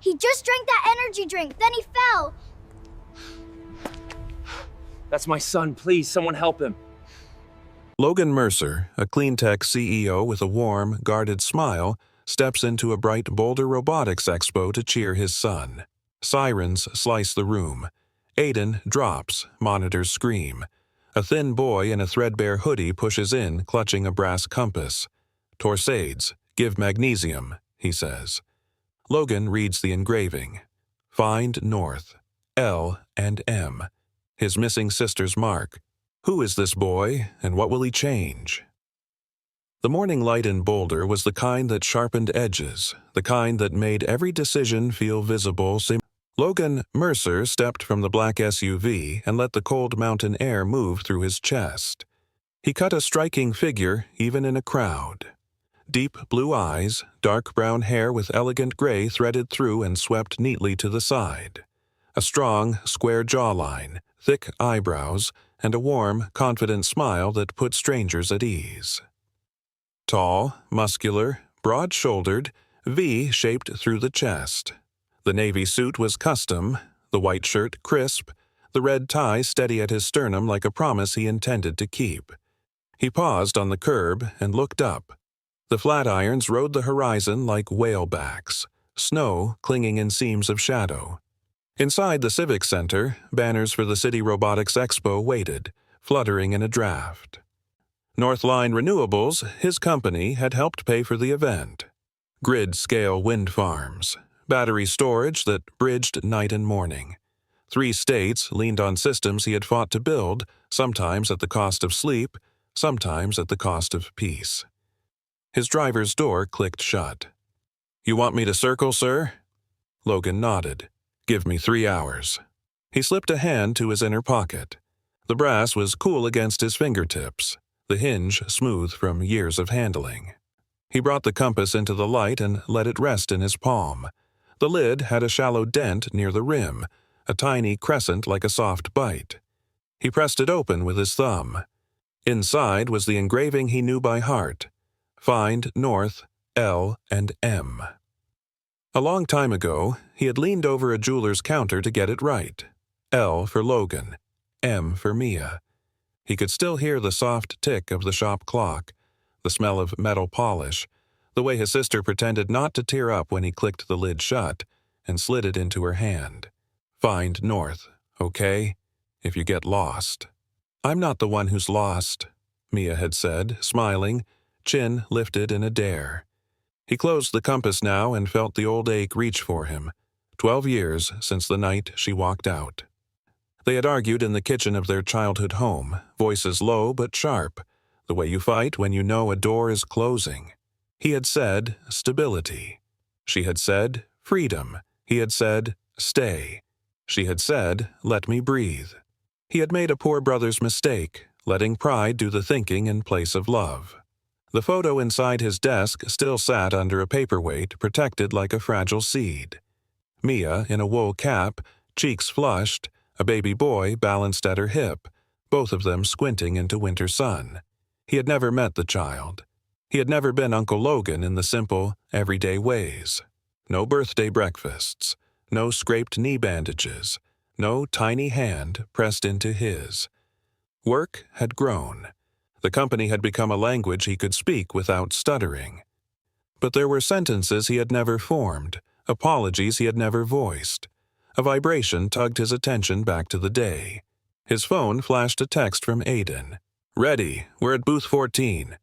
He just drank that energy drink, then he fell. That's my son. Please, someone help him. Logan Mercer, a cleantech CEO with a warm, guarded smile, steps into a bright Boulder Robotics expo to cheer his son. Sirens slice the room. Aiden drops, monitors scream. A thin boy in a threadbare hoodie pushes in, clutching a brass compass. "Torsades, give magnesium," he says. Logan reads the engraving. "Find North, L and M." His missing sister's mark. Who is this boy, and what will he change? The morning light in Boulder was the kind that sharpened edges, the kind that made every decision feel visible. Logan Mercer stepped from the black SUV and let the cold mountain air move through his chest. He cut a striking figure even in a crowd. Deep blue eyes, dark brown hair with elegant gray threaded through and swept neatly to the side. A strong, square jawline, thick eyebrows, and a warm, confident smile that put strangers at ease. Tall, muscular, broad-shouldered, V-shaped through the chest. The navy suit was custom, the white shirt crisp, the red tie steady at his sternum like a promise he intended to keep. He paused on the curb and looked up. The flatirons rode the horizon like whalebacks, snow clinging in seams of shadow. Inside the Civic Center, banners for the City Robotics Expo waited, fluttering in a draft. Northline Renewables, his company, had helped pay for the event. Grid-scale wind farms, battery storage that bridged night and morning. 3 states leaned on systems he had fought to build, sometimes at the cost of sleep, sometimes at the cost of peace. His driver's door clicked shut. "You want me to circle, sir?" Logan nodded. "Give me 3 hours." He slipped a hand to his inner pocket. The brass was cool against his fingertips, the hinge smooth from years of handling. He brought the compass into the light and let it rest in his palm. The lid had a shallow dent near the rim, a tiny crescent like a soft bite. He pressed it open with his thumb. Inside was the engraving he knew by heart. Find North, L and M. A long time ago, he had leaned over a jeweler's counter to get it right. L for Logan, M for Mia. He could still hear the soft tick of the shop clock, the smell of metal polish, the way his sister pretended not to tear up when he clicked the lid shut and slid it into her hand. "Find North, okay? If you get lost." "I'm not the one who's lost," Mia had said, smiling, chin lifted in a dare. He closed the compass now and felt the old ache reach for him. 12 years since the night she walked out. They had argued in the kitchen of their childhood home, voices low but sharp, the way you fight when you know a door is closing. He had said, stability. She had said, freedom. He had said, stay. She had said, let me breathe. He had made a poor brother's mistake, letting pride do the thinking in place of love. The photo inside his desk still sat under a paperweight, protected like a fragile seed. Mia, in a wool cap, cheeks flushed, a baby boy balanced at her hip, both of them squinting into winter sun. He had never met the child. He had never been Uncle Logan in the simple, everyday ways. No birthday breakfasts, no scraped knee bandages, no tiny hand pressed into his. Work had grown. The company had become a language he could speak without stuttering. But there were sentences he had never formed, apologies he had never voiced. A vibration tugged his attention back to the day. His phone flashed a text from Aiden. "Ready, we're at booth 14.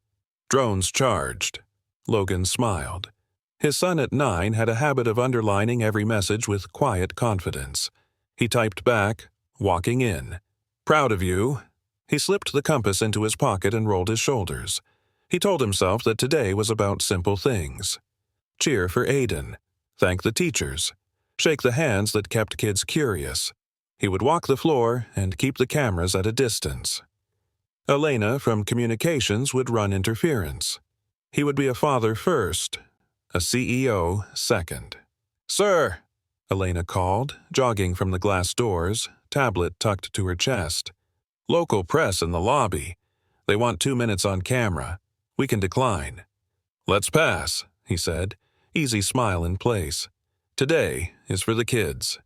Drones charged." Logan smiled. His son at 9 had a habit of underlining every message with quiet confidence. He typed back, "Walking in. Proud of you." He slipped the compass into his pocket and rolled his shoulders. He told himself that today was about simple things. Cheer for Aiden. Thank the teachers. Shake the hands that kept kids curious. He would walk the floor and keep the cameras at a distance. Elena from communications would run interference. He would be a father first, a CEO second. "Sir," Elena called, jogging from the glass doors, tablet tucked to her chest. "Local press in the lobby. They want 2 minutes on camera. We can decline." "Let's pass," he said, easy smile in place. Today is for the kids.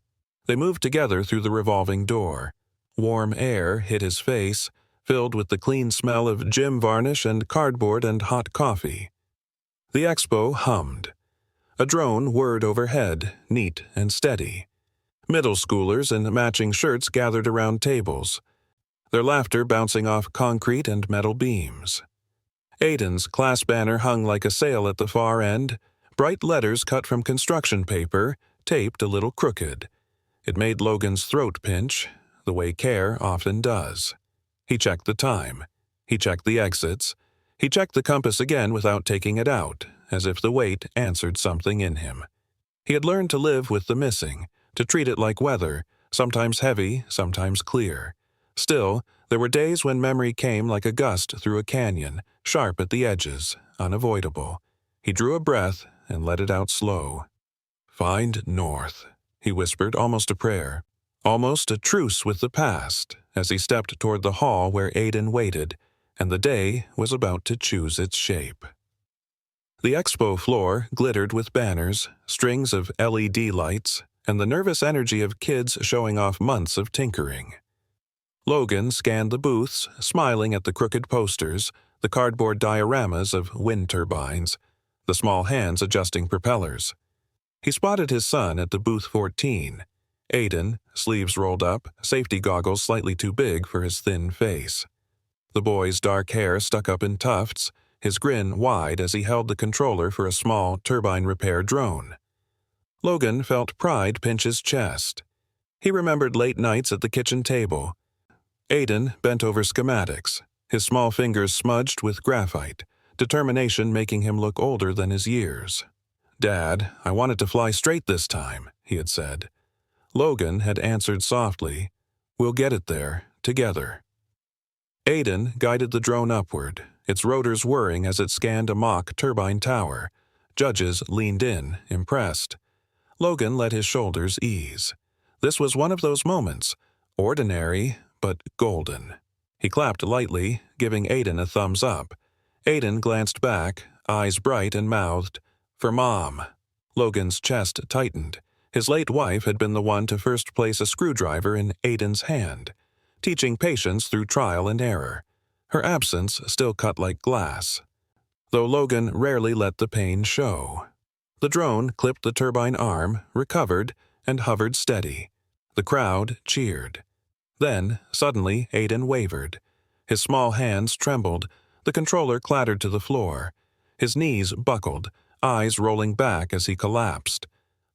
They moved together through the revolving door. Warm air hit his face, filled with the clean smell of gym varnish and cardboard and hot coffee. The expo hummed. A drone whirred overhead, neat and steady. Middle schoolers in matching shirts gathered around tables, their laughter bouncing off concrete and metal beams. Aiden's class banner hung like a sail at the far end, bright letters cut from construction paper, taped a little crooked. It made Logan's throat pinch, the way care often does. He checked the time. He checked the exits. He checked the compass again without taking it out, as if the weight answered something in him. He had learned to live with the missing, to treat it like weather, sometimes heavy, sometimes clear. Still, there were days when memory came like a gust through a canyon, sharp at the edges, unavoidable. He drew a breath and let it out slow. "Find north," he whispered, almost a prayer, almost a truce with the past, as he stepped toward the hall where Aiden waited, and the day was about to choose its shape. The expo floor glittered with banners, strings of LED lights, and the nervous energy of kids showing off months of tinkering. Logan scanned the booths, smiling at the crooked posters, the cardboard dioramas of wind turbines, the small hands adjusting propellers. He spotted his son at the booth 14. Aiden, sleeves rolled up, safety goggles slightly too big for his thin face. The boy's dark hair stuck up in tufts, his grin wide as he held the controller for a small turbine repair drone. Logan felt pride pinch his chest. He remembered late nights at the kitchen table. Aiden bent over schematics, his small fingers smudged with graphite, determination making him look older than his years. "Dad, I wanted to fly straight this time," he had said. Logan had answered softly, "We'll get it there, together." Aiden guided the drone upward, its rotors whirring as it scanned a mock turbine tower. Judges leaned in, impressed. Logan let his shoulders ease. This was one of those moments, ordinary but golden. He clapped lightly, giving Aiden a thumbs up. Aiden glanced back, eyes bright and mouthed, "For Mom." Logan's chest tightened. His late wife had been the one to first place a screwdriver in Aiden's hand, teaching patience through trial and error. Her absence still cut like glass, though Logan rarely let the pain show. The drone clipped the turbine arm, recovered, and hovered steady. The crowd cheered. Then, suddenly, Aiden wavered. His small hands trembled, the controller clattered to the floor. His knees buckled, eyes rolling back as he collapsed.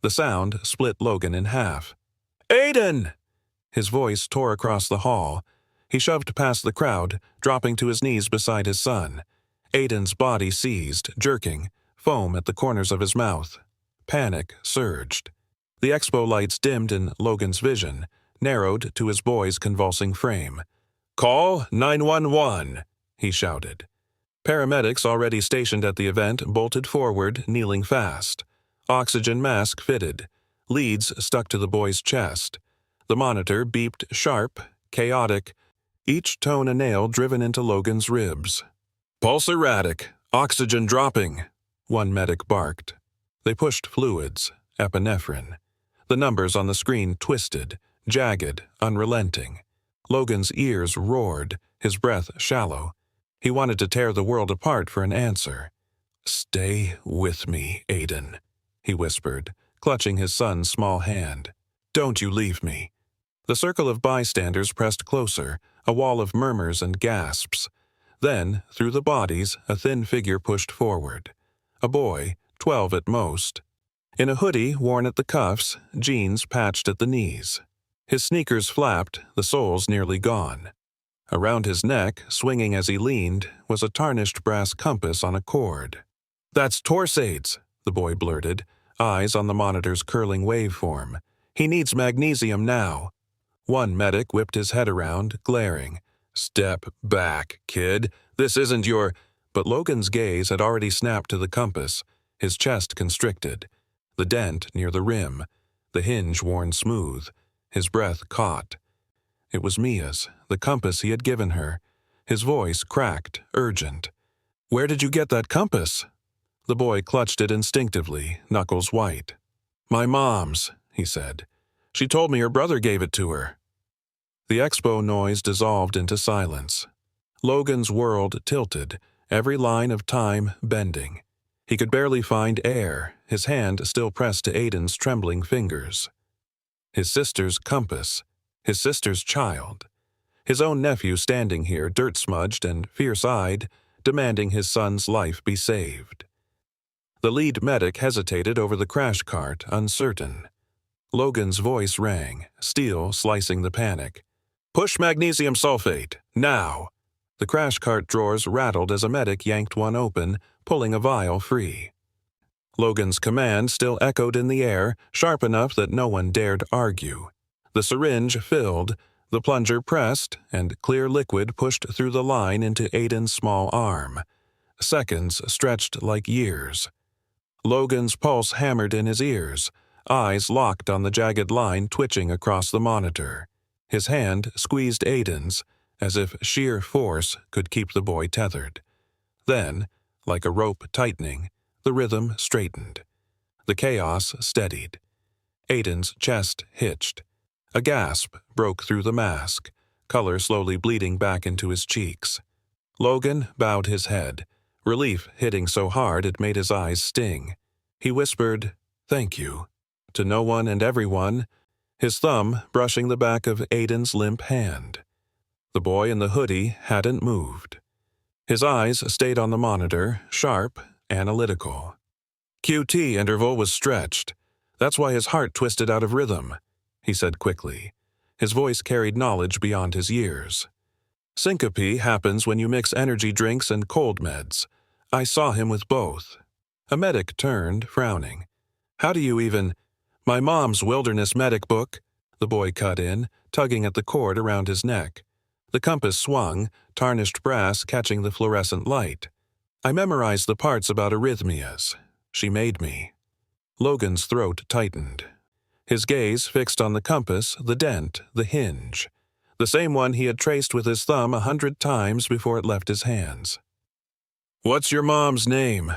The sound split Logan in half. "Aiden!" His voice tore across the hall. He shoved past the crowd, dropping to his knees beside his son. Aiden's body seized, jerking, foam at the corners of his mouth. Panic surged. The expo lights dimmed in Logan's vision, narrowed to his boy's convulsing frame. "Call 911!" he shouted. Paramedics already stationed at the event bolted forward, kneeling fast. Oxygen mask fitted. Leads stuck to the boy's chest. The monitor beeped sharp, chaotic, each tone a nail driven into Logan's ribs. "Pulse erratic, oxygen dropping," one medic barked. They pushed fluids, epinephrine. The numbers on the screen twisted, jagged, unrelenting. Logan's ears roared, his breath shallow. He wanted to tear the world apart for an answer. "Stay with me, Aiden," he whispered, clutching his son's small hand. "Don't you leave me." The circle of bystanders pressed closer, a wall of murmurs and gasps. Then, through the bodies, a thin figure pushed forward. A boy, 12 at most. In a hoodie worn at the cuffs, jeans patched at the knees. His sneakers flapped, the soles nearly gone. Around his neck, swinging as he leaned, was a tarnished brass compass on a cord. "That's Torsades," the boy blurted, eyes on the monitor's curling waveform. "He needs magnesium now." One medic whipped his head around, glaring. "Step back, kid. This isn't your—" But Logan's gaze had already snapped to the compass, his chest constricted. The dent near the rim, the hinge worn smooth, his breath caught. It was Mia's, the compass he had given her. His voice cracked, urgent. "Where did you get that compass?" The boy clutched it instinctively, knuckles white. My mom's, he said. She told me her brother gave it to her. The expo noise dissolved into silence. Logan's world tilted, every line of time bending. He could barely find air, his hand still pressed to Aiden's trembling fingers. His sister's compass, his sister's child. His own nephew standing here, dirt-smudged and fierce-eyed, demanding his son's life be saved. The lead medic hesitated over the crash cart, uncertain. Logan's voice rang, steel slicing the panic. "Push magnesium sulfate, now!" The crash cart drawers rattled as a medic yanked one open, pulling a vial free. Logan's command still echoed in the air, sharp enough that no one dared argue. The syringe filled, the plunger pressed, and clear liquid pushed through the line into Aiden's small arm. Seconds stretched like years. Logan's pulse hammered in his ears, eyes locked on the jagged line twitching across the monitor. His hand squeezed Aiden's, as if sheer force could keep the boy tethered. Then, like a rope tightening, the rhythm straightened. The chaos steadied. Aiden's chest hitched. A gasp broke through the mask, color slowly bleeding back into his cheeks. Logan bowed his head, relief hitting so hard it made his eyes sting. He whispered, "Thank you," to no one and everyone, his thumb brushing the back of Aiden's limp hand. The boy in the hoodie hadn't moved. His eyes stayed on the monitor, sharp, analytical. QT interval was stretched. That's why his heart twisted out of rhythm, he said quickly. His voice carried knowledge beyond his years. Syncope happens when you mix energy drinks and cold meds. I saw him with both. A medic turned, frowning. How do you even— My mom's wilderness medic book, the boy cut in, tugging at the cord around his neck. The compass swung, tarnished brass catching the fluorescent light. I memorized the parts about arrhythmias. She made me. Logan's throat tightened. His gaze fixed on the compass, the dent, the hinge. The same one he had traced with his thumb 100 times before it left his hands. "What's your mom's name?"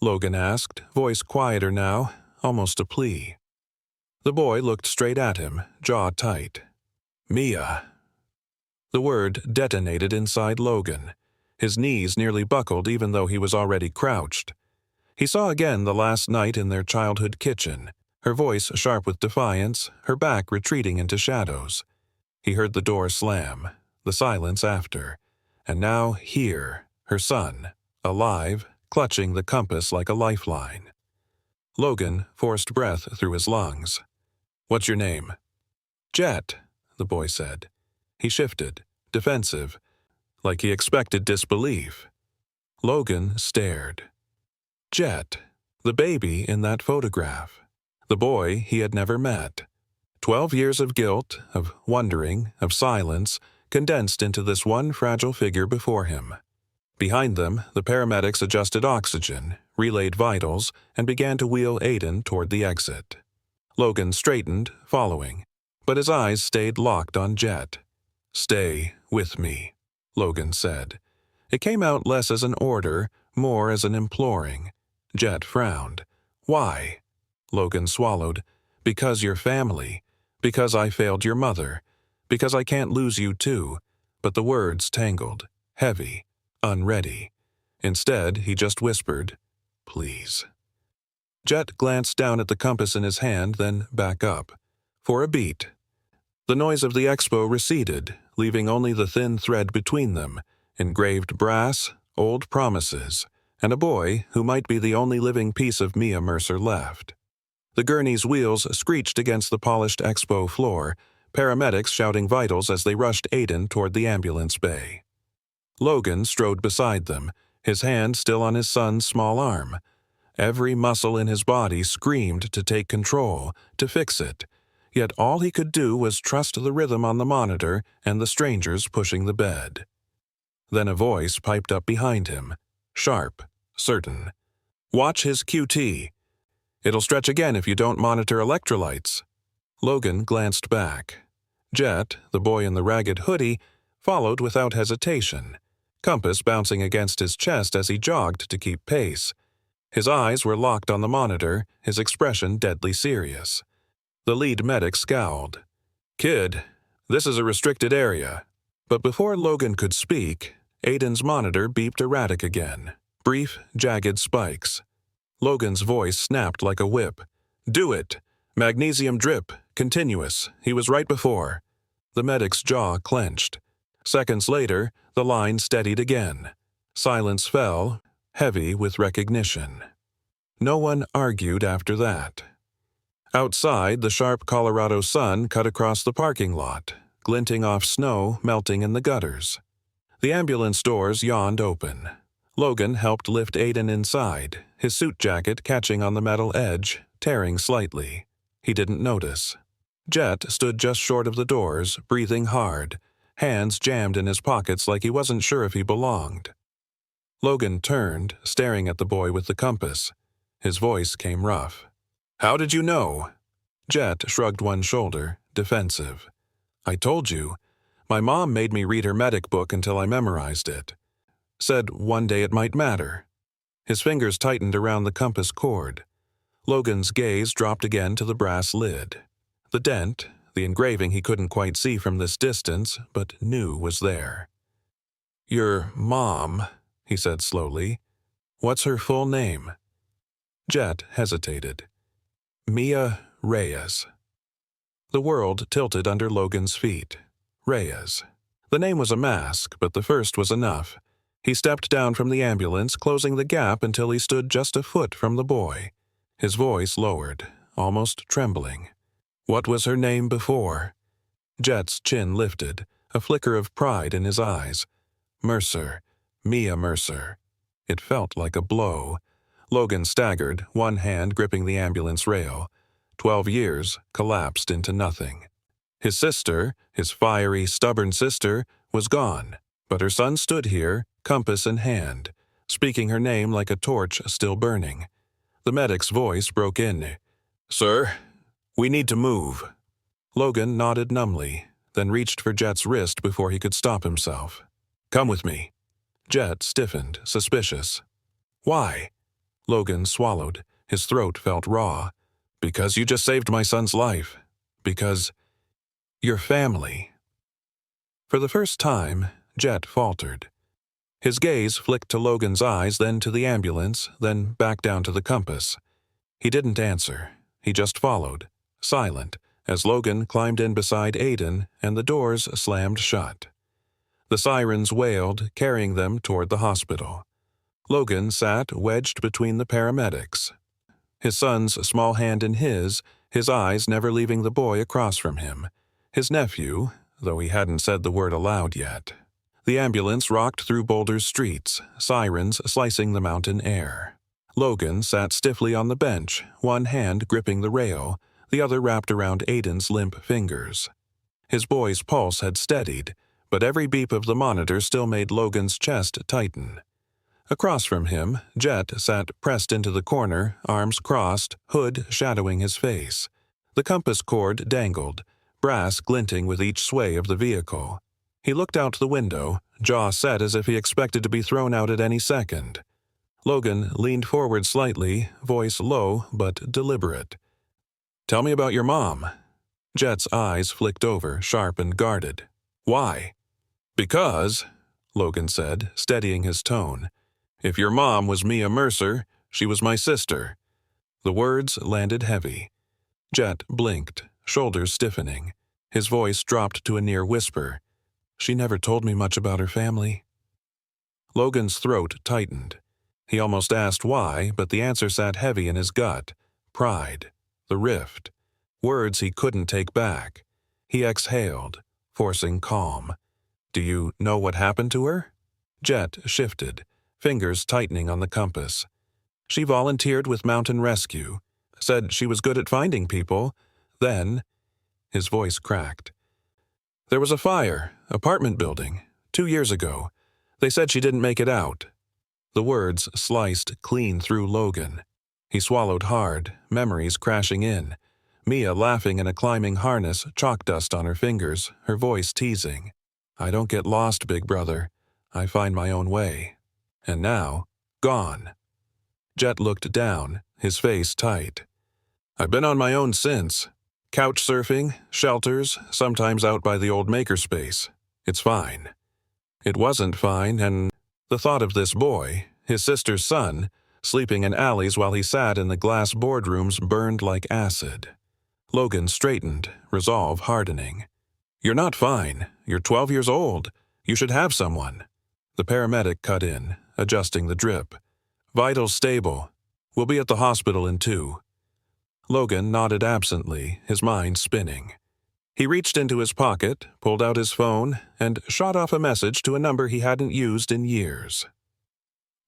Logan asked, voice quieter now, almost a plea. The boy looked straight at him, jaw tight. "Mia." The word detonated inside Logan. His knees nearly buckled even though he was already crouched. He saw again the last night in their childhood kitchen, her voice sharp with defiance, her back retreating into shadows. He heard the door slam, the silence after, and now here, her son, alive, clutching the compass like a lifeline. Logan forced breath through his lungs. "What's your name?" "Jet," the boy said. He shifted, defensive, like he expected disbelief. Logan stared. Jet, the baby in that photograph. The boy he had never met. 12 years of guilt, of wondering, of silence, condensed into this one fragile figure before him. Behind them, the paramedics adjusted oxygen, relayed vitals, and began to wheel Aiden toward the exit. Logan straightened, following, but his eyes stayed locked on Jet. "Stay with me," Logan said. It came out less as an order, more as an imploring. Jet frowned. "Why?" Logan swallowed. "Because you're family. Because I failed your mother. Because I can't lose you too." But the words tangled, heavy, unready. Instead, he just whispered, "Please." Jet glanced down at the compass in his hand, then back up. For a beat. The noise of the expo receded, leaving only the thin thread between them, engraved brass, old promises, and a boy who might be the only living piece of Mia Mercer left. The gurney's wheels screeched against the polished expo floor, paramedics shouting vitals as they rushed Aiden toward the ambulance bay. Logan strode beside them, his hand still on his son's small arm. Every muscle in his body screamed to take control, to fix it, yet all he could do was trust the rhythm on the monitor and the strangers pushing the bed. Then a voice piped up behind him, sharp, certain. "Watch his QT. It'll stretch again if you don't monitor electrolytes." Logan glanced back. Jet, the boy in the ragged hoodie, followed without hesitation, compass bouncing against his chest as he jogged to keep pace. His eyes were locked on the monitor, his expression deadly serious. The lead medic scowled. "Kid, this is a restricted area." But before Logan could speak, Aiden's monitor beeped erratic again. Brief, jagged spikes. Logan's voice snapped like a whip. "Do it! Magnesium drip, continuous. He was right before." The medic's jaw clenched. Seconds later, the line steadied again. Silence fell, heavy with recognition. No one argued after that. Outside, the sharp Colorado sun cut across the parking lot, glinting off snow melting in the gutters. The ambulance doors yawned open. Logan helped lift Aiden inside, his suit jacket catching on the metal edge, tearing slightly. He didn't notice. Jet stood just short of the doors, breathing hard, hands jammed in his pockets like he wasn't sure if he belonged. Logan turned, staring at the boy with the compass. His voice came rough. "How did you know?" Jet shrugged one shoulder, defensive. "I told you. My mom made me read her medic book until I memorized it. Said one day it might matter." His fingers tightened around the compass cord. Logan's gaze dropped again to the brass lid. The dent, the engraving he couldn't quite see from this distance, but knew was there. "Your mom," he said slowly. "What's her full name?" Jet hesitated. "Mia Reyes." The world tilted under Logan's feet. Reyes. The name was a mask, but the first was enough. He stepped down from the ambulance, closing the gap until he stood just a foot from the boy. His voice lowered, almost trembling. "What was her name before?" Jet's chin lifted, a flicker of pride in his eyes. "Mercer. Mia Mercer." It felt like a blow. Logan staggered, one hand gripping the ambulance rail. 12 years collapsed into nothing. His sister, his fiery, stubborn sister, was gone, but her son stood here, compass in hand, speaking her name like a torch still burning. The medic's voice broke in. "Sir, we need to move." Logan nodded numbly, then reached for Jet's wrist before he could stop himself. "Come with me." Jet stiffened, suspicious. "Why?" Logan swallowed. His throat felt raw. "Because you just saved my son's life. Because your family." For the first time, Jet faltered. His gaze flicked to Logan's eyes, then to the ambulance, then back down to the compass. He didn't answer. He just followed, silent, as Logan climbed in beside Aiden and the doors slammed shut. The sirens wailed, carrying them toward the hospital. Logan sat wedged between the paramedics. His son's small hand in his eyes never leaving the boy across from him. His nephew, though he hadn't said the word aloud yet. The ambulance rocked through Boulder's streets, sirens slicing the mountain air. Logan sat stiffly on the bench, one hand gripping the rail, the other wrapped around Aiden's limp fingers. His boy's pulse had steadied, but every beep of the monitor still made Logan's chest tighten. Across from him, Jet sat pressed into the corner, arms crossed, hood shadowing his face. The compass cord dangled, brass glinting with each sway of the vehicle. He looked out the window, jaw set as if he expected to be thrown out at any second. Logan leaned forward slightly, voice low but deliberate. "Tell me about your mom." Jet's eyes flicked over, sharp and guarded. "Why?" "Because," Logan said, steadying his tone, "if your mom was Mia Mercer, she was my sister." The words landed heavy. Jet blinked, shoulders stiffening. His voice dropped to a near whisper. "She never told me much about her family." Logan's throat tightened. He almost asked why, but the answer sat heavy in his gut. Pride. The rift. Words he couldn't take back. He exhaled, forcing calm. "Do you know what happened to her?" Jet shifted, fingers tightening on the compass. "She volunteered with Mountain Rescue. Said she was good at finding people. Then..." His voice cracked. "There was a fire, apartment building, 2 years ago. They said she didn't make it out." The words sliced clean through Logan. He swallowed hard, memories crashing in. Mia laughing in a climbing harness, chalk dust on her fingers, her voice teasing. "I don't get lost, big brother. I find my own way." And now, gone. Jet looked down, his face tight. "I've been on my own since. Couch surfing, shelters, sometimes out by the old makerspace. It's fine." It wasn't fine, and the thought of this boy, his sister's son, sleeping in alleys while he sat in the glass boardrooms burned like acid. Logan straightened, resolve hardening. "You're not fine. You're 12 years old. You should have someone." The paramedic cut in, adjusting the drip. "Vitals stable. We'll be at the hospital in 2. Logan nodded absently, his mind spinning. He reached into his pocket, pulled out his phone, and shot off a message to a number he hadn't used in years.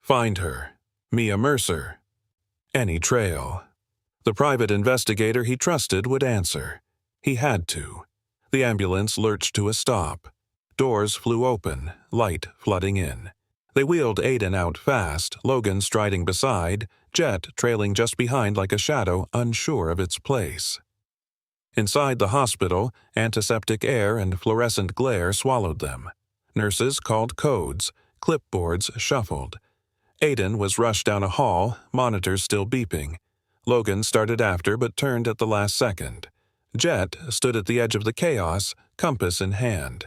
Find her. Mia Mercer. Any trail. The private investigator he trusted would answer. He had to. The ambulance lurched to a stop. Doors flew open, light flooding in. They wheeled Aiden out fast, Logan striding beside, Jet trailing just behind like a shadow unsure of its place. Inside the hospital, antiseptic air and fluorescent glare swallowed them. Nurses called codes, clipboards shuffled. Aiden was rushed down a hall, monitors still beeping. Logan started after but turned at the last second. Jet stood at the edge of the chaos, compass in hand.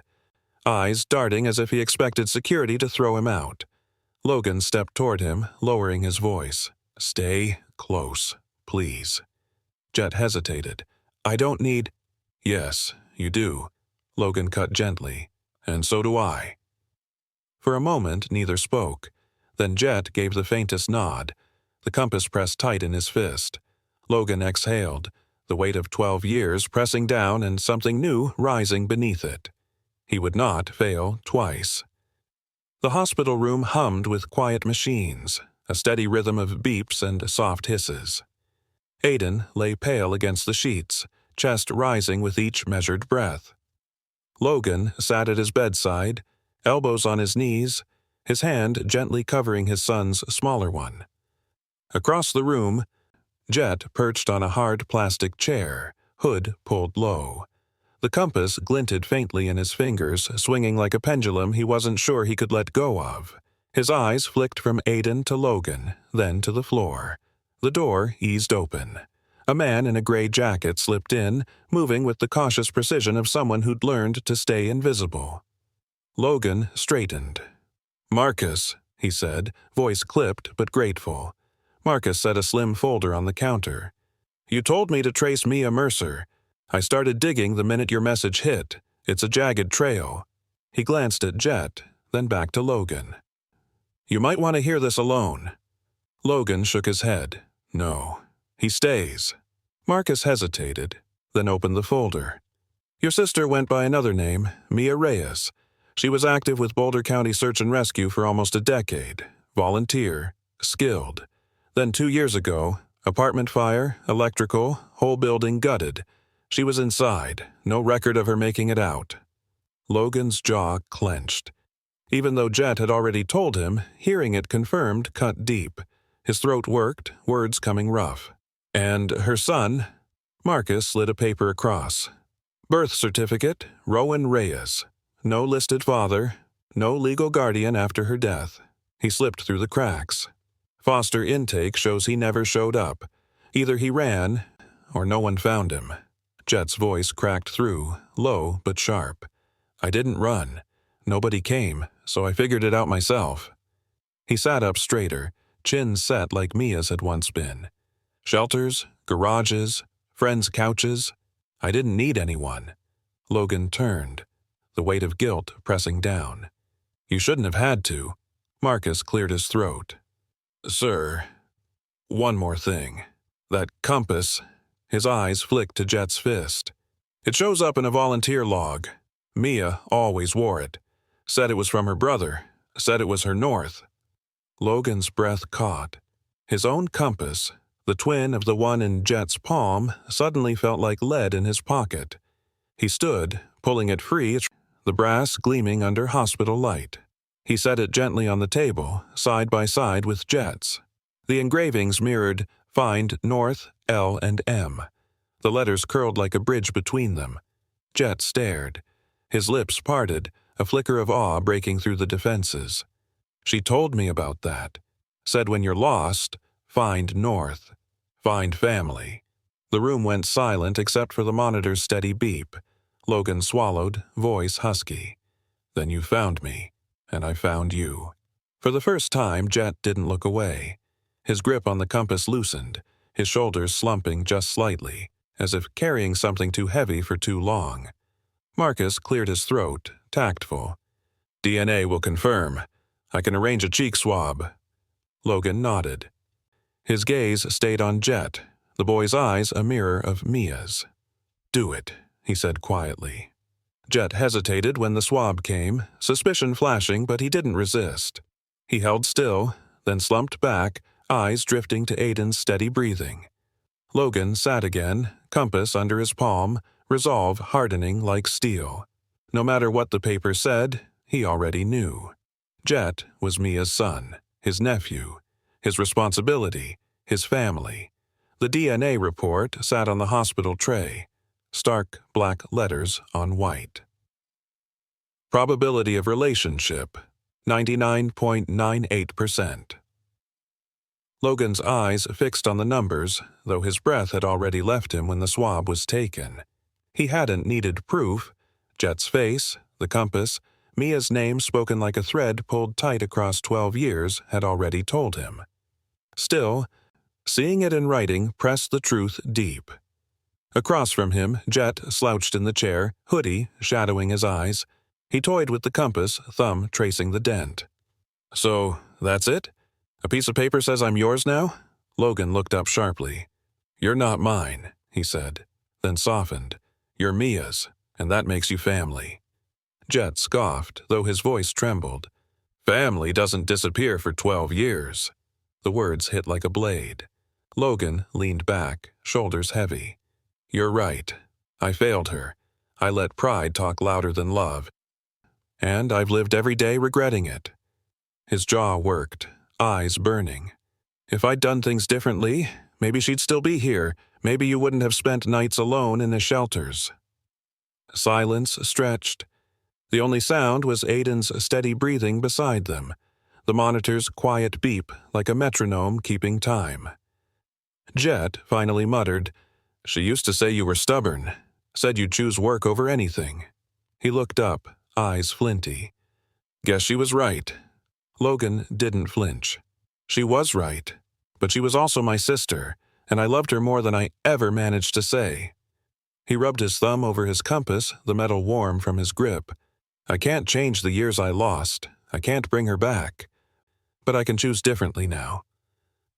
Eyes darting as if he expected security to throw him out. Logan stepped toward him, lowering his voice. "Stay close, please." Jet hesitated. "I don't need—" "Yes, you do," Logan cut gently. "And so do I." For a moment, neither spoke. Then Jet gave the faintest nod. The compass pressed tight in his fist. Logan exhaled, the weight of 12 years pressing down and something new rising beneath it. He would not fail twice. The hospital room hummed with quiet machines, a steady rhythm of beeps and soft hisses. Aiden lay pale against the sheets, chest rising with each measured breath. Logan sat at his bedside, elbows on his knees, his hand gently covering his son's smaller one. Across the room, Jet perched on a hard plastic chair, hood pulled low. The compass glinted faintly in his fingers, swinging like a pendulum he wasn't sure he could let go of. His eyes flicked from Aiden to Logan, then to the floor. The door eased open. A man in a gray jacket slipped in, moving with the cautious precision of someone who'd learned to stay invisible. Logan straightened. "Marcus," he said, voice clipped but grateful. Marcus set a slim folder on the counter. "You told me to trace Mia Mercer. I started digging the minute your message hit. It's a jagged trail." He glanced at Jet, then back to Logan. "You might want to hear this alone." Logan shook his head. "No. He stays." Marcus hesitated, then opened the folder. "Your sister went by another name, Mia Reyes. She was active with Boulder County Search and Rescue for almost a decade. Volunteer. Skilled. Then 2 years ago, apartment fire, electrical, whole building gutted. She was inside, no record of her making it out." Logan's jaw clenched. Even though Jet had already told him, hearing it confirmed cut deep. His throat worked, words coming rough. "And her son?" Marcus slid a paper across. "Birth certificate, Rowan Reyes. No listed father, no legal guardian after her death." He slipped through the cracks. "Foster intake shows he never showed up. Either he ran, or no one found him." Jet's voice cracked through, low but sharp. "I didn't run. Nobody came, so I figured it out myself." He sat up straighter, chin set like Mia's had once been. "Shelters, garages, friends' couches. I didn't need anyone." Logan turned, the weight of guilt pressing down. "You shouldn't have had to." Marcus cleared his throat. "Sir, one more thing. That compass..." His eyes flicked to Jet's fist. "It shows up in a volunteer log. Mia always wore it. Said it was from her brother. Said it was her north." Logan's breath caught. His own compass, the twin of the one in Jet's palm, suddenly felt like lead in his pocket. He stood, pulling it free, the brass gleaming under hospital light. He set it gently on the table, side by side with Jet's. The engravings mirrored Find North, L, and M. The letters curled like a bridge between them. Jet stared. His lips parted, a flicker of awe breaking through the defenses. "She told me about that. Said when you're lost, Find north. Find family. The room went silent except for the monitor's steady beep. Logan swallowed, voice husky. Then you found me, and I found you. For the first time, Jet didn't look away. His grip on the compass loosened, his shoulders slumping just slightly, as if carrying something too heavy for too long. Marcus cleared his throat, tactful. DNA will confirm. I can arrange a cheek swab. Logan nodded. His gaze stayed on Jet, the boy's eyes a mirror of Mia's. Do it, he said quietly. Jet hesitated when the swab came, suspicion flashing, but he didn't resist. He held still, then slumped back, eyes drifting to Aiden's steady breathing. Logan sat again, compass under his palm, resolve hardening like steel. No matter what the paper said, he already knew. Jet was Mia's son, his nephew, his responsibility, his family. The DNA report sat on the hospital tray, stark black letters on white. Probability of relationship, 99.98%. Logan's eyes fixed on the numbers, though his breath had already left him when the swab was taken. He hadn't needed proof. Jet's face, the compass, Mia's name spoken like a thread pulled tight across 12 years had already told him. Still, seeing it in writing pressed the truth deep. Across from him, Jet slouched in the chair, hoodie shadowing his eyes. He toyed with the compass, thumb tracing the dent. So, that's it? A piece of paper says I'm yours now? Logan looked up sharply. You're not mine, he said, then softened. You're Mia's, and that makes you family. Jet scoffed, though his voice trembled. Family doesn't disappear for 12 years. The words hit like a blade. Logan leaned back, shoulders heavy. You're right. I failed her. I let pride talk louder than love. And I've lived every day regretting it. His jaw worked, eyes burning. If I'd done things differently, maybe she'd still be here. Maybe you wouldn't have spent nights alone in the shelters. Silence stretched. The only sound was Aiden's steady breathing beside them, the monitor's quiet beep like a metronome keeping time. Jet finally muttered, She used to say you were stubborn, said you'd choose work over anything. He looked up, eyes flinty. Guess she was right. Logan didn't flinch. She was right, but she was also my sister, and I loved her more than I ever managed to say. He rubbed his thumb over his compass, the metal warm from his grip. I can't change the years I lost. I can't bring her back. But I can choose differently now.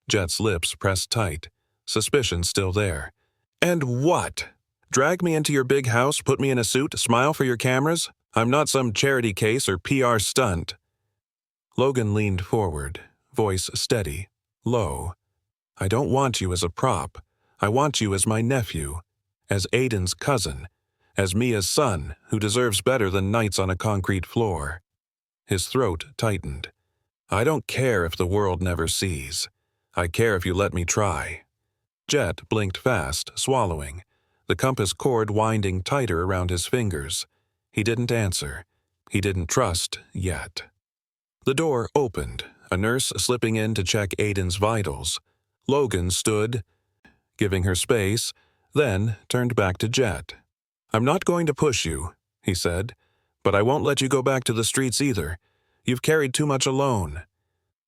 Jet's lips pressed tight, suspicion still there. And what? Drag me into your big house, put me in a suit, smile for your cameras? I'm not some charity case or PR stunt. Logan leaned forward, voice steady, low. I don't want you as a prop. I want you as my nephew, as Aiden's cousin, as Mia's son who deserves better than nights on a concrete floor. His throat tightened. I don't care if the world never sees. I care if you let me try. Jet blinked fast, swallowing, the compass cord winding tighter around his fingers. He didn't answer. He didn't trust yet. The door opened, a nurse slipping in to check Aiden's vitals. Logan stood, giving her space, then turned back to Jet. I'm not going to push you, he said, but I won't let you go back to the streets either. You've carried too much alone.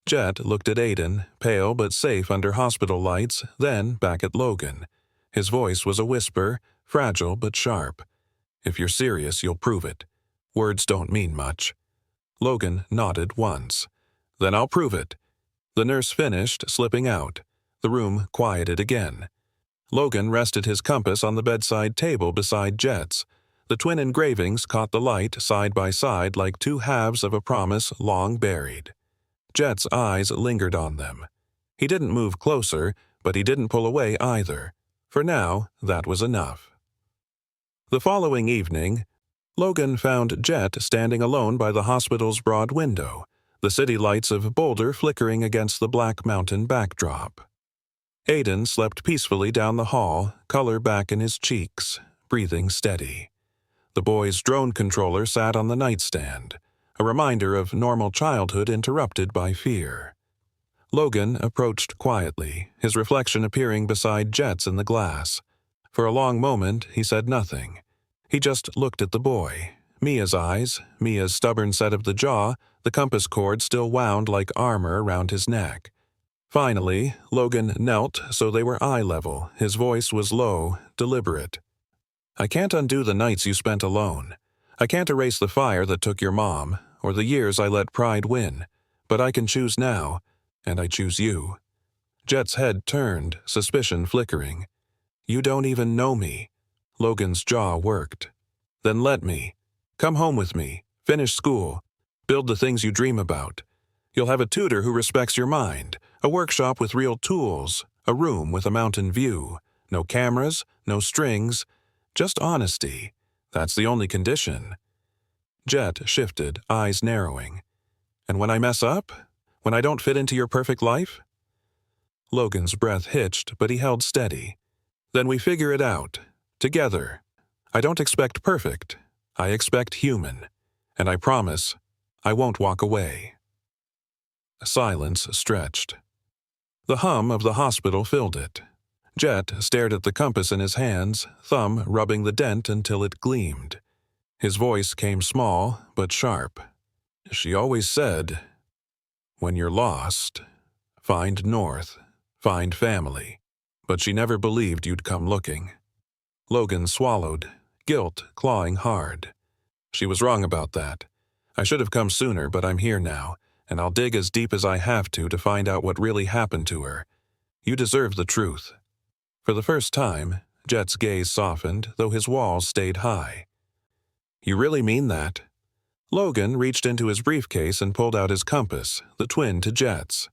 Jet looked at Aiden, pale but safe under hospital lights, then back at Logan. His voice was a whisper, fragile but sharp. If you're serious, you'll prove it. Words don't mean much. Logan nodded once. Then I'll prove it. The nurse finished, slipping out. The room quieted again. Logan rested his compass on the bedside table beside Jet's. The twin engravings caught the light side by side like two halves of a promise long buried. Jet's eyes lingered on them. He didn't move closer, but he didn't pull away either. For now, that was enough. The following evening, Logan found Jet standing alone by the hospital's broad window, the city lights of Boulder flickering against the Black Mountain backdrop. Aiden slept peacefully down the hall, color back in his cheeks, breathing steady. The boy's drone controller sat on the nightstand, a reminder of normal childhood interrupted by fear. Logan approached quietly, his reflection appearing beside Jet's in the glass. For a long moment, he said nothing. He just looked at the boy. Mia's eyes, Mia's stubborn set of the jaw, the compass cord still wound like armor around his neck. Finally, Logan knelt so they were eye level. His voice was low, deliberate. "I can't undo the nights you spent alone. I can't erase the fire that took your mom, or the years I let pride win. But I can choose now, and I choose you." Jet's head turned, suspicion flickering. "You don't even know me." Logan's jaw worked. "Then let me. Come home with me. Finish school. Build the things you dream about. You'll have a tutor who respects your mind, a workshop with real tools, a room with a mountain view. No cameras, no strings, just honesty. That's the only condition." Jet shifted, eyes narrowing. "And when I mess up? When I don't fit into your perfect life?" Logan's breath hitched, but he held steady. "Then we figure it out. Together. I don't expect perfect. I expect human. And I promise, I won't walk away." Silence stretched. The hum of the hospital filled it. Jet stared at the compass in his hands, thumb rubbing the dent until it gleamed. His voice came small but sharp. "She always said, when you're lost, find north, find family. But she never believed you'd come looking." Logan swallowed, guilt clawing hard. "She was wrong about that. I should have come sooner, but I'm here now, and I'll dig as deep as I have to find out what really happened to her. You deserve the truth." For the first time, Jet's gaze softened, though his walls stayed high. "You really mean that?" Logan reached into his briefcase and pulled out his compass, the twin to Jet's.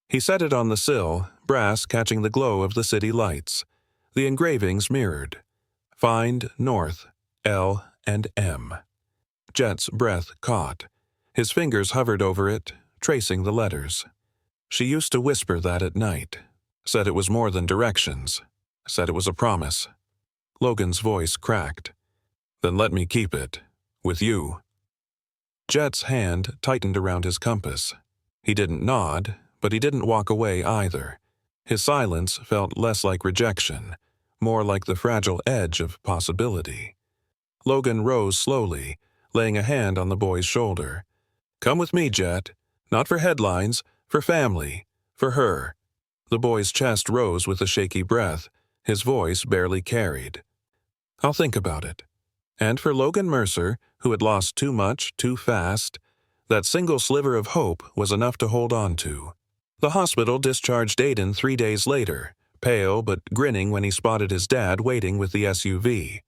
He set it on the sill, brass catching the glow of the city lights. The engravings mirrored. Find north, L and M. Jet's breath caught. His fingers hovered over it, tracing the letters. She used to whisper that at night. Said it was more than directions. Said it was a promise. Logan's voice cracked. "Then let me keep it. With you." Jet's hand tightened around his compass. He didn't nod, but he didn't walk away either. His silence felt less like rejection, more like the fragile edge of possibility. Logan rose slowly, laying a hand on the boy's shoulder. "Come with me, Jet. Not for headlines, for family, for her." The boy's chest rose with a shaky breath, his voice barely carried. "I'll think about it." And for Logan Mercer, who had lost too much too fast, that single sliver of hope was enough to hold on to. The hospital discharged Aiden 3 days later, pale but grinning when he spotted his dad waiting with the SUV.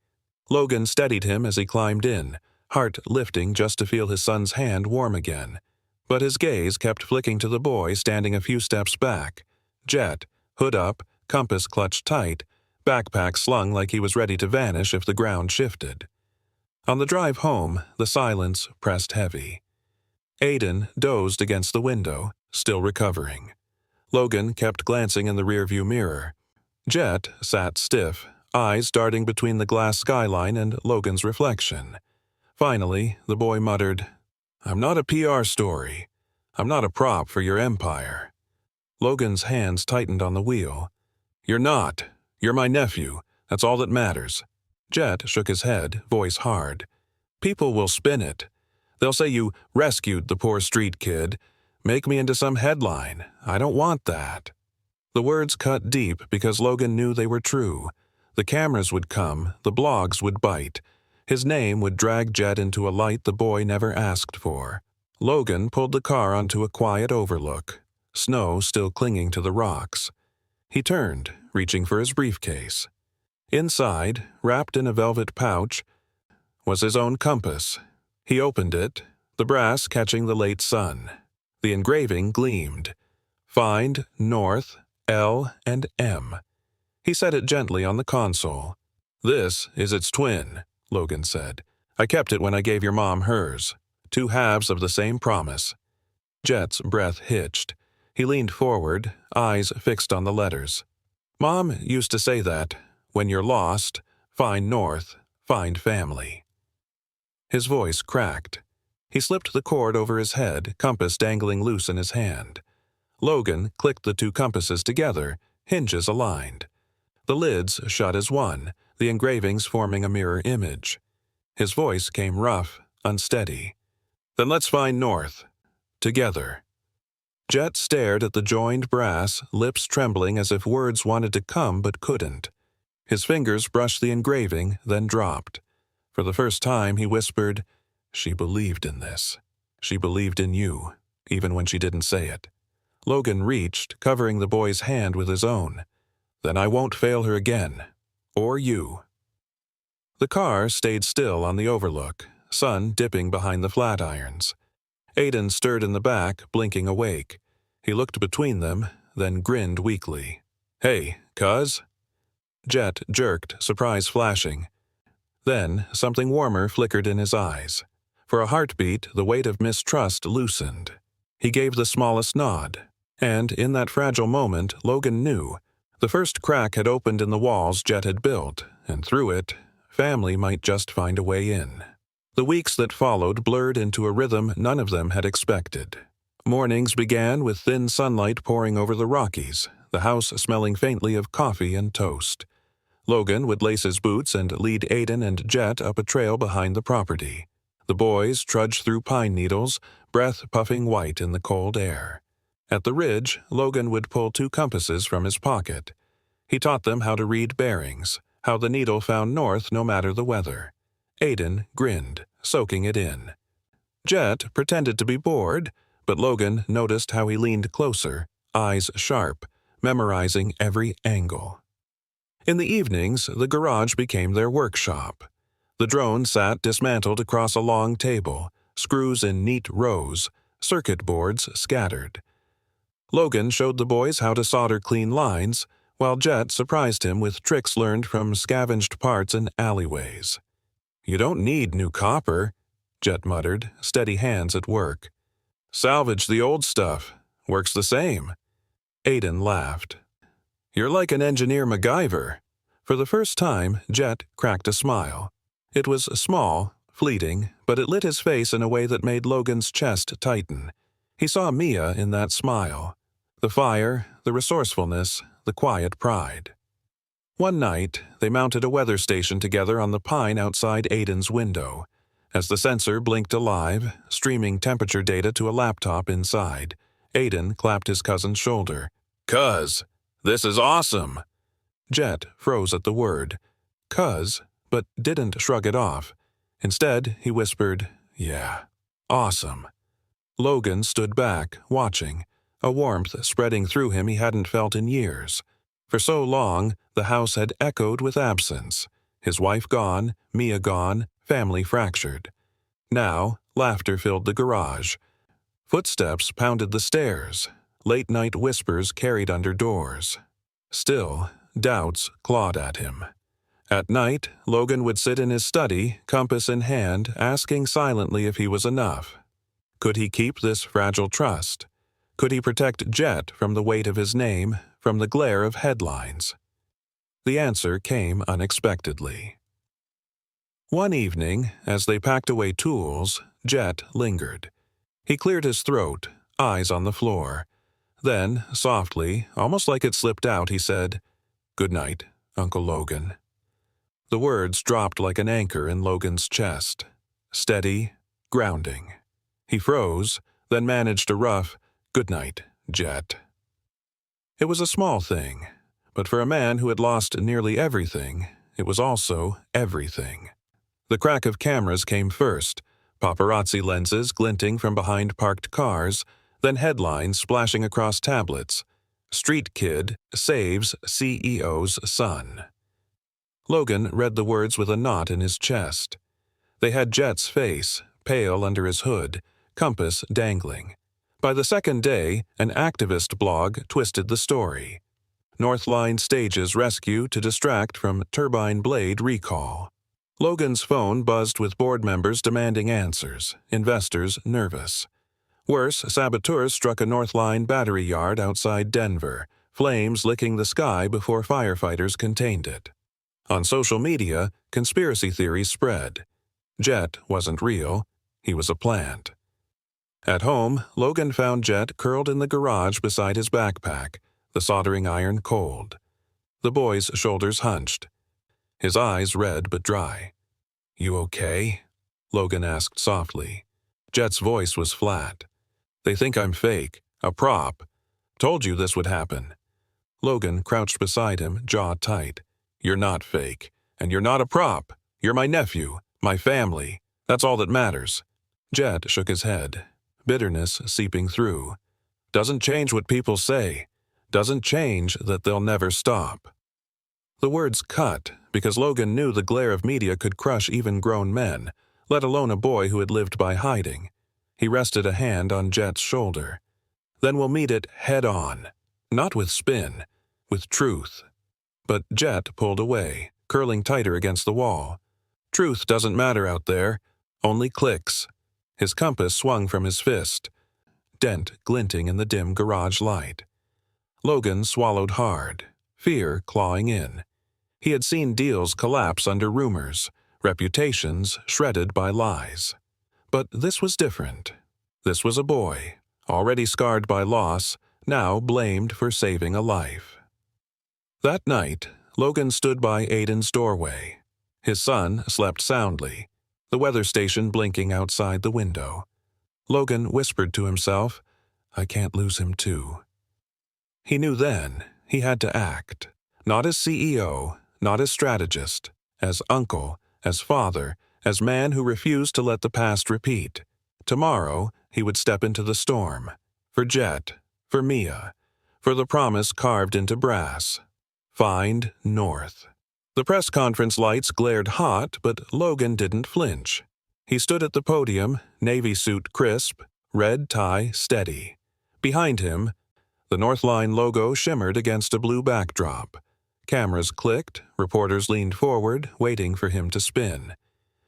Logan steadied him as he climbed in, heart lifting just to feel his son's hand warm again. But his gaze kept flicking to the boy standing a few steps back. Jet, hood up, compass clutched tight, backpack slung like he was ready to vanish if the ground shifted. On the drive home, the silence pressed heavy. Aiden dozed against the window, still recovering. Logan kept glancing in the rearview mirror. Jet sat stiff, eyes darting between the glass skyline and Logan's reflection. Finally, the boy muttered, "I'm not a PR story. I'm not a prop for your empire." Logan's hands tightened on the wheel. "You're not. You're my nephew. That's all that matters." Jet shook his head, voice hard. "People will spin it. They'll say you rescued the poor street kid. Make me into some headline. I don't want that." The words cut deep because Logan knew they were true. The cameras would come, the blogs would bite. His name would drag Jet into a light the boy never asked for. Logan pulled the car onto a quiet overlook, snow still clinging to the rocks. He turned, reaching for his briefcase. Inside, wrapped in a velvet pouch, was his own compass. He opened it, the brass catching the late sun. The engraving gleamed. Find north, L and M. He set it gently on the console. "This is its twin," Logan said. "I kept it when I gave your mom hers. 2 halves of the same promise." Jet's breath hitched. He leaned forward, eyes fixed on the letters. "Mom used to say that, when you're lost, find north, find family." His voice cracked. He slipped the cord over his head, compass dangling loose in his hand. Logan clicked the two compasses together, hinges aligned. The lids shut as one, the engravings forming a mirror image. His voice came rough, unsteady. "Then let's find north. Together." Jet stared at the joined brass, lips trembling as if words wanted to come but couldn't. His fingers brushed the engraving, then dropped. For the first time, he whispered, "She believed in this. She believed in you, even when she didn't say it." Logan reached, covering the boy's hand with his own. "Then I won't fail her again. Or you." The car stayed still on the overlook, sun dipping behind the flat irons. Aiden stirred in the back, blinking awake. He looked between them, then grinned weakly. "Hey, cuz?" Jet jerked, surprise flashing. Then something warmer flickered in his eyes. For a heartbeat, the weight of mistrust loosened. He gave the smallest nod, and in that fragile moment, Logan knew. The first crack had opened in the walls Jet had built, and through it, family might just find a way in. The weeks that followed blurred into a rhythm none of them had expected. Mornings began with thin sunlight pouring over the Rockies, the house smelling faintly of coffee and toast. Logan would lace his boots and lead Aiden and Jet up a trail behind the property. The boys trudged through pine needles, breath puffing white in the cold air. At the ridge, Logan would pull two compasses from his pocket. He taught them how to read bearings, how the needle found north no matter the weather. Aiden grinned, soaking it in. Jet pretended to be bored, but Logan noticed how he leaned closer, eyes sharp, memorizing every angle. In the evenings, the garage became their workshop. The drone sat dismantled across a long table, screws in neat rows, circuit boards scattered. Logan showed the boys how to solder clean lines, while Jet surprised him with tricks learned from scavenged parts in alleyways. "You don't need new copper," Jet muttered, steady hands at work. "Salvage the old stuff. Works the same." Aiden laughed. "You're like an engineer MacGyver." For the first time, Jet cracked a smile. It was small, fleeting, but it lit his face in a way that made Logan's chest tighten. He saw Mia in that smile. The fire, the resourcefulness, the quiet pride. One night, they mounted a weather station together on the pine outside Aiden's window. As the sensor blinked alive, streaming temperature data to a laptop inside, Aiden clapped his cousin's shoulder. "Cuz, this is awesome!" Jet froze at the word. "Cuz," but didn't shrug it off. Instead, he whispered, "Yeah, awesome." Logan stood back, watching, a warmth spreading through him he hadn't felt in years. For so long, the house had echoed with absence. His wife gone, Mia gone, family fractured. Now, laughter filled the garage. Footsteps pounded the stairs. Late-night whispers carried under doors. Still, doubts clawed at him. At night, Logan would sit in his study, compass in hand, asking silently if he was enough. Could he keep this fragile trust? Could he protect Jet from the weight of his name, from the glare of headlines? The answer came unexpectedly. One evening, as they packed away tools, Jet lingered. He cleared his throat, eyes on the floor. Then, softly, almost like it slipped out, he said, "Good night, Uncle Logan." The words dropped like an anchor in Logan's chest. Steady, grounding. He froze, then managed a rough, "Good night, Jet." It was a small thing, but for a man who had lost nearly everything, it was also everything. The crack of cameras came first, paparazzi lenses glinting from behind parked cars, then headlines splashing across tablets. "Street Kid Saves CEO's Son." Logan read the words with a knot in his chest. They had Jet's face, pale under his hood, compass dangling. By the second day, an activist blog twisted the story. Northline stages rescue to distract from turbine blade recall. Logan's phone buzzed with board members demanding answers, investors nervous. Worse, saboteurs struck a Northline battery yard outside Denver, flames licking the sky before firefighters contained it. On social media, conspiracy theories spread. Jet wasn't real. He was a plant. At home, Logan found Jet curled in the garage beside his backpack, the soldering iron cold. The boy's shoulders hunched, his eyes red but dry. "You okay?" Logan asked softly. Jet's voice was flat. "They think I'm fake, a prop. Told you this would happen." Logan crouched beside him, jaw tight. "You're not fake, and you're not a prop. You're my nephew, my family. That's all that matters." Jet shook his head, bitterness seeping through. "Doesn't change what people say. Doesn't change that they'll never stop." The words cut because Logan knew the glare of media could crush even grown men, let alone a boy who had lived by hiding. He rested a hand on Jet's shoulder. "Then we'll meet it head on. Not with spin, with truth." But Jet pulled away, curling tighter against the wall. "Truth doesn't matter out there, only clicks." His compass swung from his fist, dent glinting in the dim garage light. Logan swallowed hard, fear clawing in. He had seen deals collapse under rumors, reputations shredded by lies. But this was different. This was a boy, already scarred by loss, now blamed for saving a life. That night, Logan stood by Aiden's doorway. His son slept soundly, the weather station blinking outside the window. Logan whispered to himself, "I can't lose him too." He knew then he had to act, not as CEO, not as strategist, as uncle, as father, as man who refused to let the past repeat. Tomorrow, he would step into the storm. For Jet, for Mia, for the promise carved into brass. Find North. The press conference lights glared hot, but Logan didn't flinch. He stood at the podium, navy suit crisp, red tie steady. Behind him, the Northline logo shimmered against a blue backdrop. Cameras clicked, reporters leaned forward, waiting for him to spin.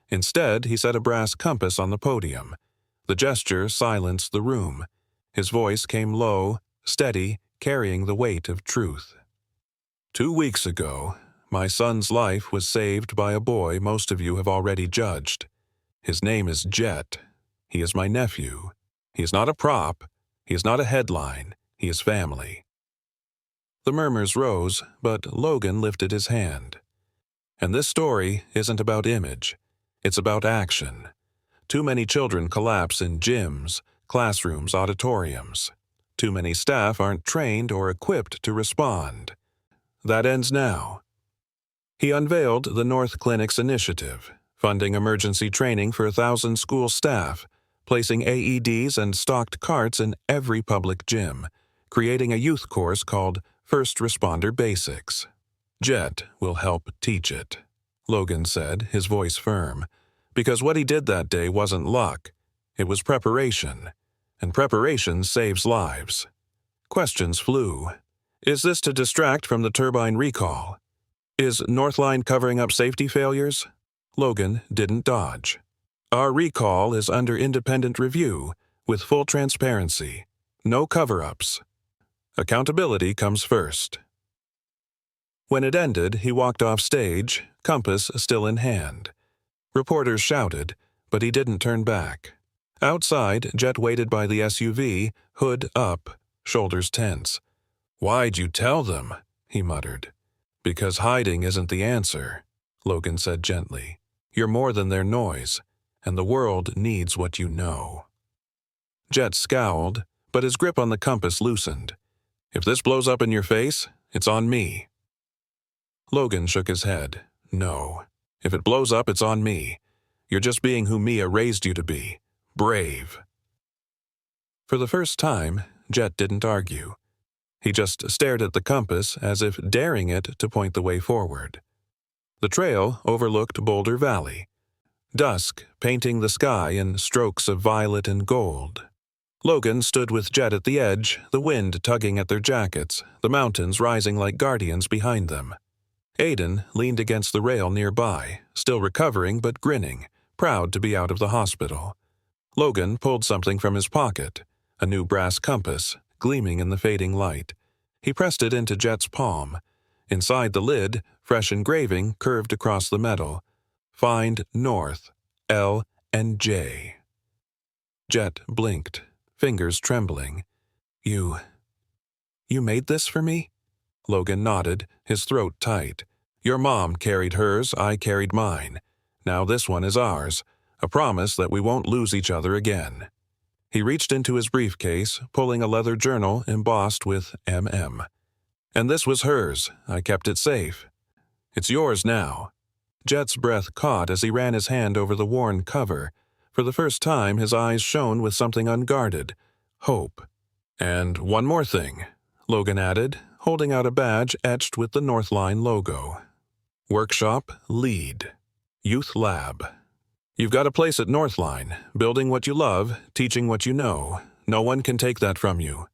Instead, he set a brass compass on the podium. The gesture silenced the room. His voice came low, steady, carrying the weight of truth. 2 weeks ago, my son's life was saved by a boy most of you have already judged. His name is Jet. He is my nephew. He is not a prop. He is not a headline. He is family. The murmurs rose, but Logan lifted his hand. And this story isn't about image. It's about action. Too many children collapse in gyms, classrooms, auditoriums. Too many staff aren't trained or equipped to respond. That ends now. He unveiled the North Clinic's initiative, funding emergency training for 1,000 school staff, placing AEDs and stocked carts in every public gym, creating a youth course called First Responder Basics. Jet will help teach it, Logan said, his voice firm, because what he did that day wasn't luck. It was preparation, and preparation saves lives. Questions flew. Is this to distract from the turbine recall? Is Northline covering up safety failures? Logan didn't dodge. Our recall is under independent review, with full transparency. No cover-ups. Accountability comes first. When it ended, he walked off stage, compass still in hand. Reporters shouted, but he didn't turn back. Outside, Jet waited by the SUV, hood up, shoulders tense. "Why'd you tell them?" he muttered. "Because hiding isn't the answer," Logan said gently. "You're more than their noise, and the world needs what you know." Jet scowled, but his grip on the compass loosened. "If this blows up in your face, it's on me." Logan shook his head. "No. If it blows up, it's on me. You're just being who Mia raised you to be. Brave." For the first time, Jet didn't argue. He just stared at the compass as if daring it to point the way forward. The trail overlooked Boulder Valley, dusk painting the sky in strokes of violet and gold. Logan stood with Jet at the edge, the wind tugging at their jackets, the mountains rising like guardians behind them. Aiden leaned against the rail nearby, still recovering but grinning, proud to be out of the hospital. Logan pulled something from his pocket, a new brass compass, gleaming in the fading light. He pressed it into Jet's palm. Inside the lid, fresh engraving curved across the metal. Find North, L and J. Jet blinked, fingers trembling. You made this for me? Logan nodded, his throat tight. Your mom carried hers, I carried mine. Now this one is ours, a promise that we won't lose each other again. He reached into his briefcase, pulling a leather journal embossed with MM. And this was hers. I kept it safe. It's yours now. Jet's breath caught as he ran his hand over the worn cover. For the first time, his eyes shone with something unguarded. Hope. And one more thing, Logan added, holding out a badge etched with the Northline logo. Workshop Lead. Youth Lab. You've got a place at Northline, building what you love, teaching what you know. No one can take that from you.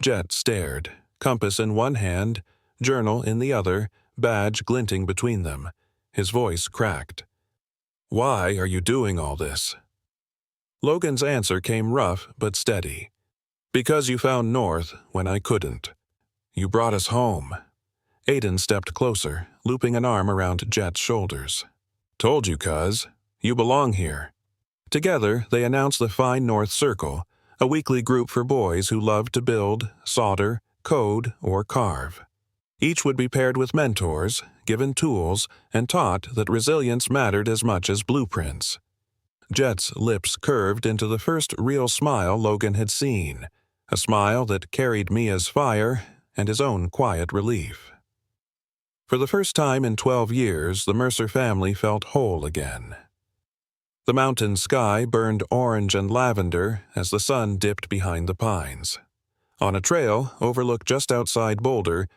Jet stared, compass in one hand, journal in the other, badge glinting between them. His voice cracked. Why are you doing all this? Logan's answer came rough but steady. Because you found North when I couldn't. You brought us home. Aiden stepped closer, looping an arm around Jet's shoulders. Told you, cuz. You belong here. Together, they announced the Fine North Circle, a weekly group for boys who loved to build, solder, code, or carve. Each would be paired with mentors, given tools, and taught that resilience mattered as much as blueprints. Jet's lips curved into the first real smile Logan had seen, a smile that carried Mia's fire and his own quiet relief. For the first time in 12 years, the Mercer family felt whole again. The mountain sky burned orange and lavender as the sun dipped behind the pines. On a trail, overlooked just outside Boulder,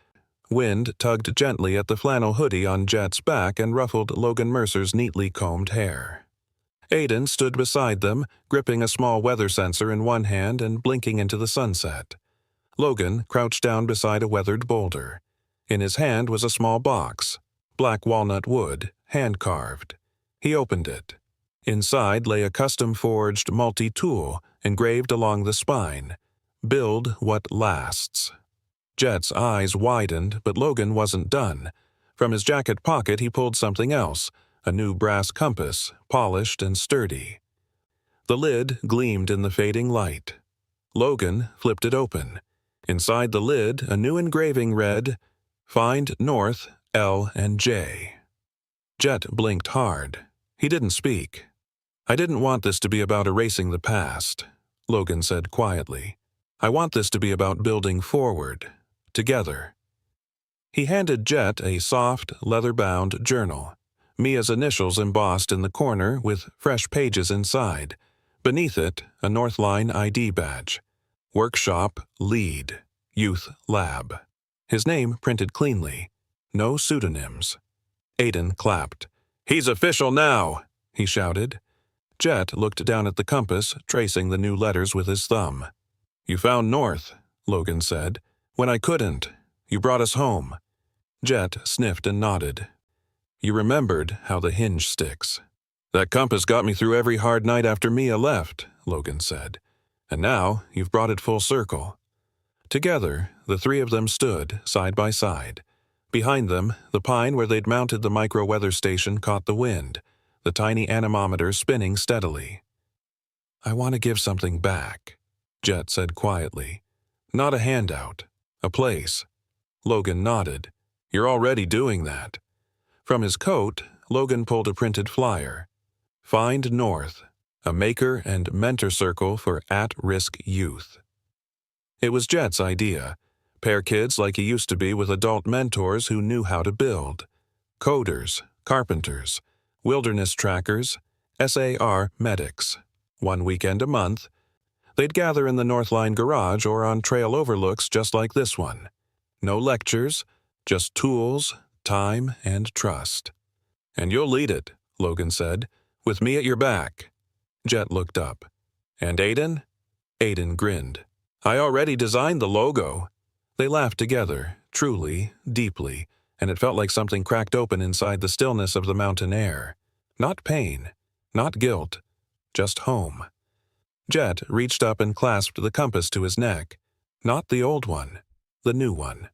wind tugged gently at the flannel hoodie on Jet's back and ruffled Logan Mercer's neatly combed hair. Aiden stood beside them, gripping a small weather sensor in one hand and blinking into the sunset. Logan crouched down beside a weathered boulder. In his hand was a small box, black walnut wood, hand-carved. He opened it. Inside lay a custom-forged multi-tool engraved along the spine. Build what lasts. Jet's eyes widened, but Logan wasn't done. From his jacket pocket he pulled something else, a new brass compass, polished and sturdy. The lid gleamed in the fading light. Logan flipped it open. Inside the lid, a new engraving read, Find North, L and J. Jet blinked hard. He didn't speak. I didn't want this to be about erasing the past, Logan said quietly. I want this to be about building forward, together. He handed Jet a soft, leather-bound journal, Mia's initials embossed in the corner with fresh pages inside. Beneath it, a Northline ID badge. Workshop Lead, Youth Lab. His name printed cleanly. No pseudonyms. Aiden clapped. He's official now, he shouted. Jet looked down at the compass, tracing the new letters with his thumb. You found North, Logan said. When I couldn't. You brought us home. Jet sniffed and nodded. You remembered how the hinge sticks. That compass got me through every hard night after Mia left, Logan said. And now you've brought it full circle. Together, the three of them stood, side by side. Behind them, the pine where they'd mounted the micro-weather station caught the wind, the tiny anemometer spinning steadily. I want to give something back, Jet said quietly. Not a handout, a place. Logan nodded. You're already doing that. From his coat, Logan pulled a printed flyer. Find North, a maker and mentor circle for at-risk youth. It was Jet's idea. Pair kids like he used to be with adult mentors who knew how to build. Coders, carpenters, wilderness trackers, SAR medics. 1 weekend a month. They'd gather in the Northline garage or on trail overlooks just like this one. No lectures, just tools, time, and trust. And you'll lead it, Logan said, with me at your back. Jet looked up. And Aiden? Aiden grinned. I already designed the logo. They laughed together, truly, deeply, and it felt like something cracked open inside the stillness of the mountain air. Not pain, not guilt, just home. Jet reached up and clasped the compass to his neck. Not the old one, the new one.